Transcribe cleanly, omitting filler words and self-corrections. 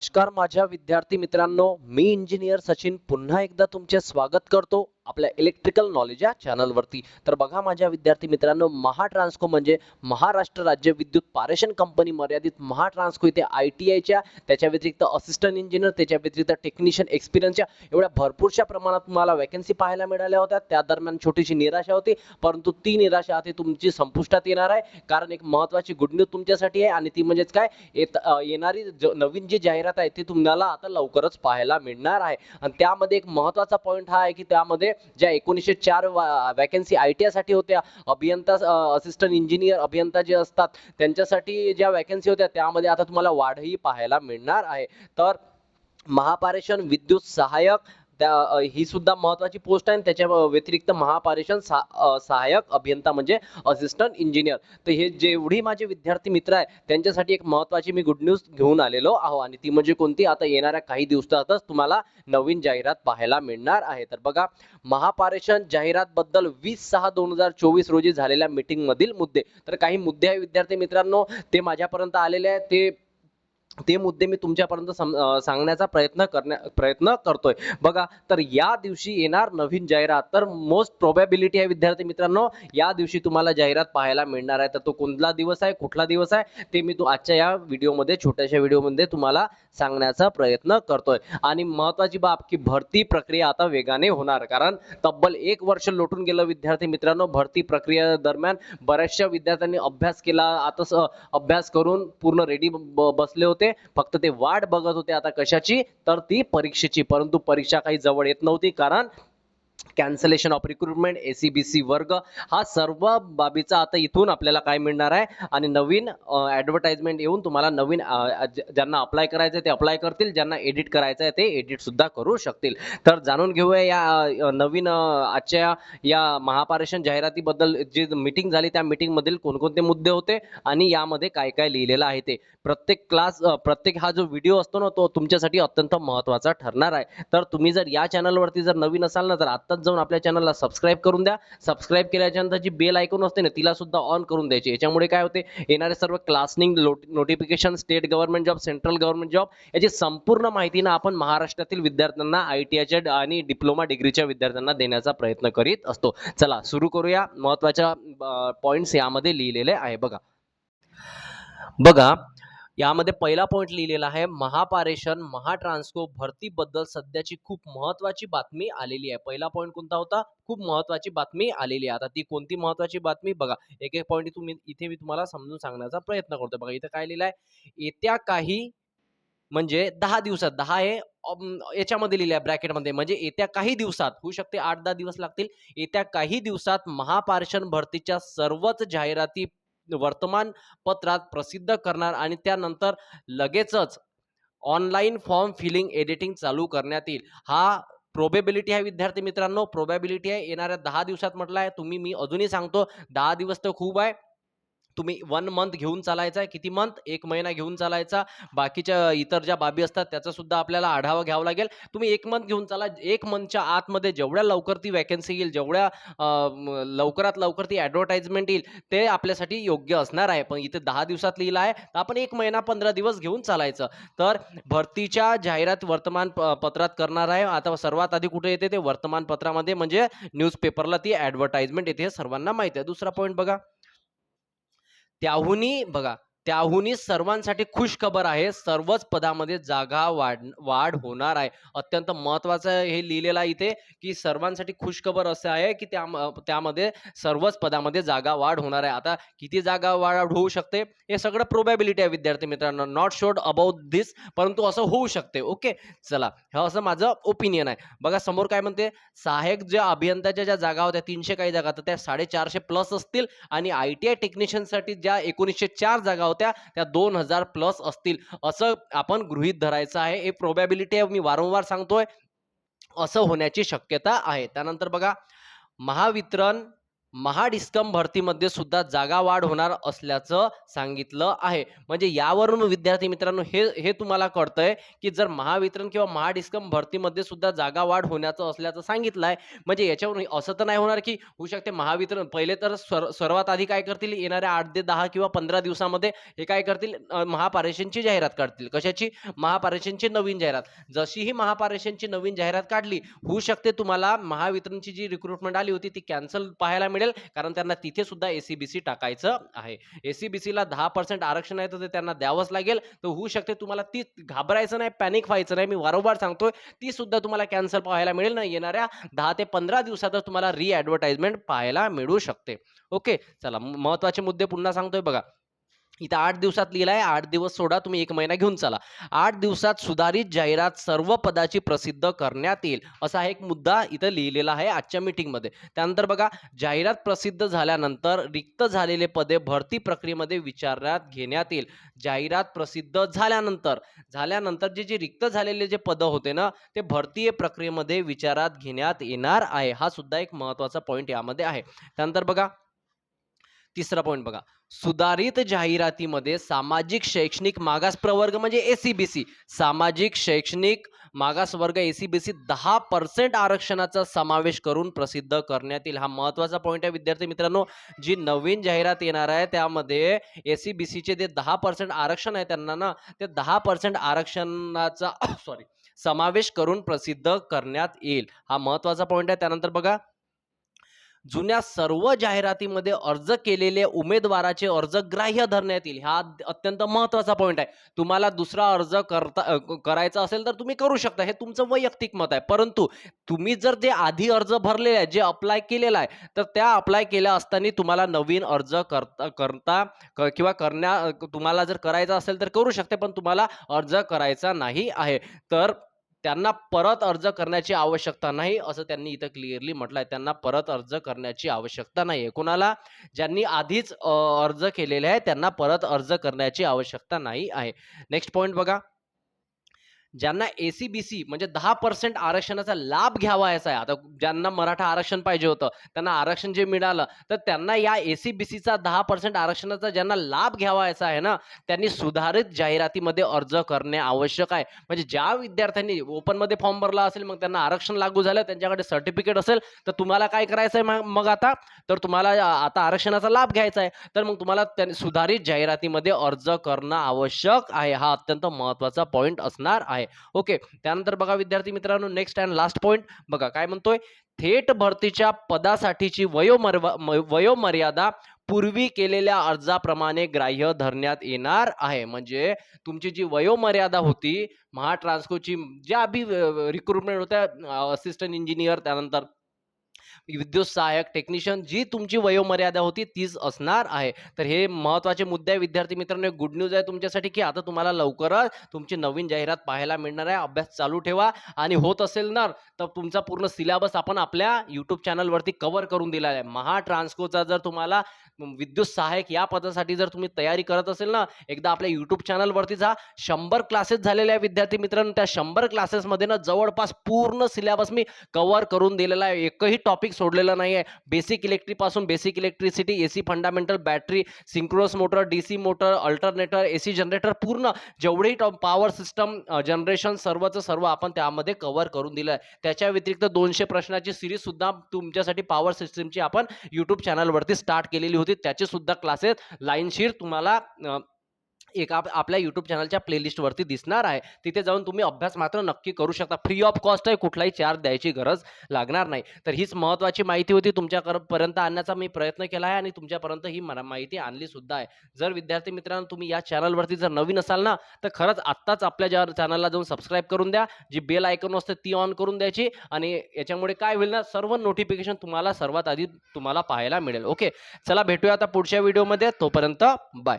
नमस्कार माझ्या विद्यार्थी मित्रांनो, मी इंजिनियर सचिन पुन्हा एकदा तुमचे स्वागत करतो आपल्या इलेक्ट्रिकल नॉलेज या चॅनलवरती. तर बघा माझ्या विद्यार्थी मित्रांनो, महाट्रान्सको म्हणजे महाराष्ट्र राज्य विद्युत पारेषण कंपनी मर्यादित महाट्रान्सको इथे ITI त्याच्या व्यतिरिक्त असिस्टंट इंजिनियर, त्याच्या व्यतिरिक्त टेक्निशियन एक्सपिरियन्सच्या एवढ्या भरपूरशा प्रमाणात तुम्हाला वॅकन्सी पाहायला मिळाल्या होत्या. त्या दरम्यान छोटीशी निराशा होती, परंतु ती निराशा आता तुमची संपुष्टात येणार आहे. कारण एक महत्त्वाची गुड न्यूज तुमच्यासाठी आहे आणि ती म्हणजेच काय, येणारी नवीन जी जाहिरात आहे ती तुम्हाला आता लवकरच पाहायला मिळणार आहे. आणि त्यामध्ये एक महत्त्वाचा पॉईंट हा आहे की त्यामध्ये ज्या 1904 वॅकन्सी ITI साठी होत्या, अभियंता असिस्टंट इंजिनियर अभियंता जे असतात त्यांच्यासाठी ज्या वॅकन्सी होत्या त्यामध्ये आता तुम्हाला वाढही पाहायला मिळणार आहे. तर महापारेषण विद्युत सहाय्यक ही सुद्धा महत्वाची पोस्ट आहे. त्याच्या व्यतिरिक्त महापारेषण सहाय्यक अभियंता म्हणजे असिस्टंट इंजिनियर. तर हे जेवढी माझे विद्यार्थी मित्र आहे त्यांच्यासाठी एक महत्वाची मी गुड न्यूज घेऊन आलेलो आहो आणि ती म्हणजे कोणती, आता येणाऱ्या काही दिवसातच तुम्हाला नवीन जाहिरात पाहायला मिळणार आहे. तर बघा, महापारेषण जाहिरात बद्दल 20/6/2024 रोजी झालेल्या मीटिंग मधील मुद्दे. तर काही मुद्दे आहे विद्यार्थी मित्रांनो, ते माझ्यापर्यंत आलेले आहेत. ते मुद्दे मी तुमच्यापर्यंत सांगण्याचा प्रयत्न करतोय. बघा, तर या दिवशी येणार नवीन जाहिरात. तर मोस्ट प्रोबॅबिलिटी आहे विद्यार्थी मित्रांनो, या दिवशी तुम्हाला जाहिरात पाहायला मिळणार आहे. तर तो कोणता दिवस आहे, कुठला दिवस आहे, ते मी आजच्या या व्हिडिओमध्ये, छोट्याशा व्हिडिओमध्ये तुम्हाला सांगण्याचा प्रयत्न करतोय. आणि महत्वाची बाब की भरती प्रक्रिया आता वेगाने होणार, कारण तब्बल 1 वर्ष लोटून गेलं विद्यार्थी मित्रांनो. भरती प्रक्रिया दरम्यान बऱ्याचशा विद्यार्थ्यांनी अभ्यास केला, आता अभ्यास करून पूर्ण रेडी बसले होते. फक्त ते वाट बघत होते आता कशाची, तर ती परीक्षेची. परंतु परीक्षा काही जवळ येत नव्हती, कारण कॅन्सलेशन ऑफ रिक्रुटमेंट, ACBC वर्ग, हा सर्व बाबीचा आता इथून आपल्याला काय मिळणार आहे. आणि नवीन ऍडव्हर्टाइजमेंट येऊन तुम्हाला नवीन ज्यांना अप्लाय करायचं ते अप्लाय करतील, ज्यांना एडिट करायचं आहे ते एडिट सुद्धा करू शकतील. तर जाणून घेऊया या नवीन आजच्या या महापारेषण जाहिरातीबद्दल. जी मीटिंग झाली त्या मीटिंग मधील कोणकोणते मुद्दे होते आणि यामध्ये काय काय लिहिलेलं आहे ते. प्रत्येक हा जो व्हिडिओ असतो ना, तो तुमच्यासाठी अत्यंत महत्त्वाचा ठरणार आहे. तर तुम्ही जर या चॅनलवरती जर नवीन असाल ना, तर आत्ताच जाऊन आपल्या चॅनलला सबस्क्राईब करून द्या. सबस्क्राईब केल्याच्यानंतर जी बेल आयकॉन असते ना, तिला सुद्धा ऑन करून द्यायची. याच्यामुळे काय होते, येणारे सर्व क्लासनिंग notification, state government job, central government job याची संपूर्ण माहिती ना आपण महाराष्ट्रातील विद्यार्थ्यांना, ITIच्या आणि डिप्लोमा डिग्रीच्या विद्यार्थ्यांना देण्याचा प्रयत्न करीत असतो. चला सुरू करूया. महत्त्वाच्या पॉइंट्स यामध्ये लिहिलेले आहे. बघा, यामध्ये पहिला पॉइंट लिहिलेला आहे, महापारेषण महाट्रान्सको भरतीबद्दल सध्याची खूप महत्वाची बातमी आलेली आहे. पहिला पॉइंट कोणता होता, खूप महत्वाची बातमी आलेली आहे. आता ती कोणती महत्वाची बातमी बघा, एक एक पॉइंट इथे मी तुम्हाला समजून सांगण्याचा प्रयत्न करतो. बघा इथे काय लिहिलंय, येत्या काही म्हणजे 10 दिवसात, 10 हे याच्यामध्ये लिहिलंय ब्रॅकेटमध्ये, म्हणजे येत्या काही दिवसात, होऊ शकते 8-10 दिवस लागतील. येत्या काही दिवसात महापारेषण भरतीच्या सर्वच जाहिराती वर्तमानपत्रात प्रसिद्ध करणार आणि त्यानंतर लगेचच ऑनलाईन फॉर्म फिलिंग एडिटिंग चालू करण्यात येईल. हा प्रोबॅबिलिटी आहे विद्यार्थी मित्रांनो, प्रोबॅबिलिटी आहे. येणाऱ्या 10 दिवसात म्हटलं आहे. मी अजूनही सांगतो, 10 दिवस तर खूप आहे. तुम्ही 1 मंथ घेऊन चालायचा आहे. किती मंथ? 1 महिना घेऊन चालायचा. बाकीच्या इतर ज्या बाबी असतात त्याचा सुद्धा आपल्याला आढावा घ्यावा लागेल. तुम्ही 1 मंथ घेऊन चाला. 1 मंथच्या आतमध्ये जेवढ्या लवकर ती वॅकन्सी येईल, जेवढ्या लवकरात लवकर ती ॲडव्हर्टाइजमेंट येईल, ते आपल्यासाठी योग्य असणार आहे. पण इथे 10 दिवसात लिहिलं आहे, तर आपण 1 महिना 15 दिवस घेऊन चालायचं. तर भरतीच्या जाहिरात पत्रात करणार आहे. आता सर्वात आधी कुठे येते, ते वर्तमानपत्रामध्ये, म्हणजे न्यूजपेपरला ती ॲडव्हर्टाइजमेंट येते, हे सर्वांना माहिती आहे. दुसरा पॉइंट बघा, त्याहूनही सर्वांसाठी खुश खबर आहे, सर्वच पदामध्ये जागा वाढ होणार आहे. अत्यंत महत्वाचं हे लिहिलेलं आहे इथे, की सर्वांसाठी खुश खबर असं आहे की त्यामध्ये सर्वच पदामध्ये जागा वाढ होणार आहे. आता किती जागा वाढ होऊ शकते, हे सगळं प्रोबॅबिलिटी आहे विद्यार्थी मित्रांनो, नॉट शुअर अबाउट दिस, परंतु असं होऊ शकते. ओके, चला, हे असं माझं ओपिनियन आहे. बघा समोर काय म्हणते, सहाय्यक ज्या अभियंत्याच्या ज्या जागा होत्या 300 काही जागा, तर त्या 450 प्लस असतील. आणि ITI टेक्निशियनसाठी ज्या 1904 जागा होत्या त्या 2000 प्लस असतील, असं आपण गृहीत धरायचं आहे. हे प्रोबॅबिलिटी आहे, मी वारंवार सांगतोय, असं होण्याची शक्यता आहे. त्यानंतर बघा, महावितरण महाडिस्कम भरतीमध्ये सुद्धा जागा वाढ होणार असल्याचं सांगितलं आहे. म्हणजे यावरून विद्यार्थी मित्रांनो हे तुम्हाला कळतंय की जर महावितरण किंवा महाडिस्कम भरतीमध्ये सुद्धा जागा वाढ होण्याचं असल्याचं सांगितलं आहे. म्हणजे याच्यावरून असं तर नाही होणार की होऊ शकते महावितरण पहिले तर सर्वात आधी काय करतील, येणाऱ्या 8 ते 10 किंवा 15 दिवसामध्ये हे काय करतील, महापारेषणची जाहिरात काढतील. कशाची? महापारेषणची नवीन जाहिरात. जशी ही महापारेषणची नवीन जाहिरात काढली, होऊ शकते तुम्हाला महावितरणची जी रिक्रुटमेंट आली होती ती कॅन्सल पाहायला मिळेल, कारण त्यांना तिथे सुद्धा एसीबीसी टाकायचं आहे. एसीबीसीला 10% आरक्षण आहे तर ते त्यांना द्यावंच लागेल. तर होऊ शकते तुम्हाला ती घाबरायचं नाही, पॅनिक व्हायचं नाही. मी वारंवार सांगतोय, ती सुद्धा तुम्हाला कॅन्सल पाहायला मिळेल ना, येणाऱ्या 10 ते 15 दिवसातच तुम्हाला ॲडव्हर्टाइजमेंट पाहायला मिळू शकते. ओके, चला महत्त्वाचे मुद्दे पुन्हा सांगतोय बघा. इथं 8 दिवसात लिहिलंय, 8 दिवस सोडा, तुम्ही 1 महिना घेऊन चला. 8 दिवसात सुधारित जाहिरात सर्व पदाची प्रसिद्ध करण्यात येईल, असा एक मुद्दा इथं लिहिलेला आहे आजच्या मीटिंगमध्ये. त्यानंतर बघा, जाहिरात प्रसिद्ध झाल्यानंतर रिक्त झालेले पदे भरती प्रक्रियेमध्ये विचारात घेण्यात येईल. जाहिरात प्रसिद्ध झाल्यानंतर जे रिक्त झालेले जे पदं होते ना, ते भरती प्रक्रियेमध्ये विचारात घेण्यात येणार आहे. हा सुद्धा एक महत्त्वाचा पॉईंट यामध्ये आहे. त्यानंतर बघा, तिसरा पॉईंट बघा, सुधारित जाहिरातीमध्ये सामाजिक शैक्षणिक मागास प्रवर्ग म्हणजे एसीबीसी, सामाजिक शैक्षणिक मागासवर्ग एसीबीसी 10% आरक्षणाचा समावेश करून प्रसिद्ध करण्यात येईल. हा महत्वाचा पॉईंट आहे विद्यार्थी मित्रांनो. जी नवीन जाहिरात येणार आहे त्यामध्ये एसीबीसीचे जे 10% आरक्षण आहे त्यांना ना, ते 10% आरक्षणाचा सॉरी समावेश करून प्रसिद्ध करण्यात येईल. हा महत्वाचा पॉईंट आहे. त्यानंतर बघा, जुन्या सर्व जाहिरातीमध्ये अर्ज केलेले उमेदवाराचे अर्ज ग्राह्य धरण्यात येईल. हा अत्यंत महत्त्वाचा पॉईंट आहे. तुम्हाला दुसरा अर्ज करायचा असेल तर तुम्ही करू शकता, हे तुमचं वैयक्तिक मत आहे. परंतु तुम्ही जर जे आधी अर्ज भरलेले आहे, जे अप्लाय केलेला आहे, तर त्या अप्लाय केल्या असताना तुम्हाला नवीन अर्ज किंवा तुम्हाला जर करायचा असेल तर करू शकते, पण तुम्हाला अर्ज करायचा नाही आहे. तर त्यांना परत अर्ज करण्याची आवश्यकता नाही, असं त्यांनी इथं क्लिअरली म्हटलंय. त्यांना परत अर्ज करण्याची आवश्यकता नाहीये. कुणाला? ज्यांनी आधीच अर्ज केलेले आहे त्यांना परत अर्ज करण्याची आवश्यकता नाही आहे. नेक्स्ट पॉइंट बघा, ज्यांना एसीबीसी म्हणजे 10% आरक्षणाचा लाभ घ्यावायचा आहे, आता ज्यांना मराठा आरक्षण पाहिजे होतं त्यांना आरक्षण जे मिळालं, तर त्यांना या एसीबीसीचा 10% आरक्षणाचा ज्यांना लाभ घ्यावायचा आहे ना, त्यांनी सुधारित जाहिरातीमध्ये अर्ज करणे आवश्यक आहे. म्हणजे ज्या विद्यार्थ्यांनी ओपन मध्ये फॉर्म भरला असेल, मग त्यांना आरक्षण लागू झालं, त्यांच्याकडे सर्टिफिकेट असेल, तर तुम्हाला काय करायचं आहे मग आता, तर तुम्हाला आता आरक्षणाचा लाभ घ्यायचा आहे, तर मग तुम्हाला सुधारित जाहिरातीमध्ये अर्ज करणं आवश्यक आहे. हा अत्यंत महत्वाचा पॉईंट असणार आहे. ओके, त्यानंतर बघा विद्यार्थी मित्रांनो, नेक्स्ट अँड लास्ट पॉइंट बघा काय म्हणतोय, थेट भरतीच्या पदासाठीची वयोमर्यादा पूर्वी केलेल्या अर्जाप्रमाणे ग्राह्य धरण्यात येणार आहे. म्हणजे तुमची जी वयोमर्यादा होती महाट्रान्सकोची, ज्या आधी रिक्रुटमेंट होत्या, असिस्टंट इंजिनियर, त्यानंतर विद्युत सहाय्यक, टेक्निशियन, जी तुमची वयोमर्यादा होती तीच असणार आहे. तर हे महत्त्वाचे मुद्दे आहे विद्यार्थी मित्रांनो. एक गुड न्यूज आहे तुमच्यासाठी की आता तुम्हाला लवकरच तुमची नवीन जाहिरात पाहायला मिळणार आहे. अभ्यास चालू ठेवा, आणि होत असेल ना तर तुमचा पूर्ण सिलेबस आपण आपल्या यूट्यूब चॅनलवरती कव्हर करून दिला आहे. महाट्रान्सकोचा जर तुम्हाला विद्युत सहाय्यक या पदासाठी जर तुम्ही तयारी करत असेल ना, एकदा आपल्या यूट्यूब चॅनलवरती जा. 100 क्लासेस झालेले आहे विद्यार्थी मित्रांनो. त्या 100 क्लासेसमध्ये ना जवळपास पूर्ण सिलेबस मी कव्हर करून दिलेला आहे. एकही टॉपिक सोडलेलं नाही आहे. बेसिक इलेक्ट्रिक पासून basic electricity, AC fundamental, battery, synchronous motor, DC motor, alternator, AC generator, पूर्ण जेवढेही पॉवर सिस्टम जनरेशन सर्वच सर्व आपण त्यामध्ये कव्हर करून दिलं आहे. त्याच्या व्यतिरिक्त 200 प्रश्नाची सिरीज सुद्धा तुमच्यासाठी पॉवर सिस्टमची आपण यूट्यूब चॅनलवरती स्टार्ट केलेली होती. त्याचे सुद्धा क्लासेस लाईनशीर तुम्हाला आपल्या यूट्यूब चॅनलच्या प्लेलिस्टवरती दिसणार आहे. तिथे जाऊन तुम्ही अभ्यास मात्र नक्की करू शकता. फ्री ऑफ कॉस्ट आहे, कुठलाही चार्ज द्यायची गरज लागणार नाही. तर हीच महत्त्वाची माहिती होती, तुमच्यापर्यंत आणण्याचा मी प्रयत्न केला आहे आणि तुमच्यापर्यंत ही माहिती आणली सुद्धा आहे. जर विद्यार्थी मित्रांनो तुम्ही या चॅनलवरती जर नवीन असाल ना, तर खरंच आत्ताच आपल्या ज्या चॅनलला जाऊन सबस्क्राईब करून द्या. जी बेल आयकॉन असते ती ऑन करून द्यायची, आणि याच्यामुळे काय होईल ना, सर्व नोटिफिकेशन तुम्हाला सर्वात आधी पाहायला मिळेल. ओके, चला भेटूया आता पुढच्या व्हिडिओमध्ये. तोपर्यंत बाय.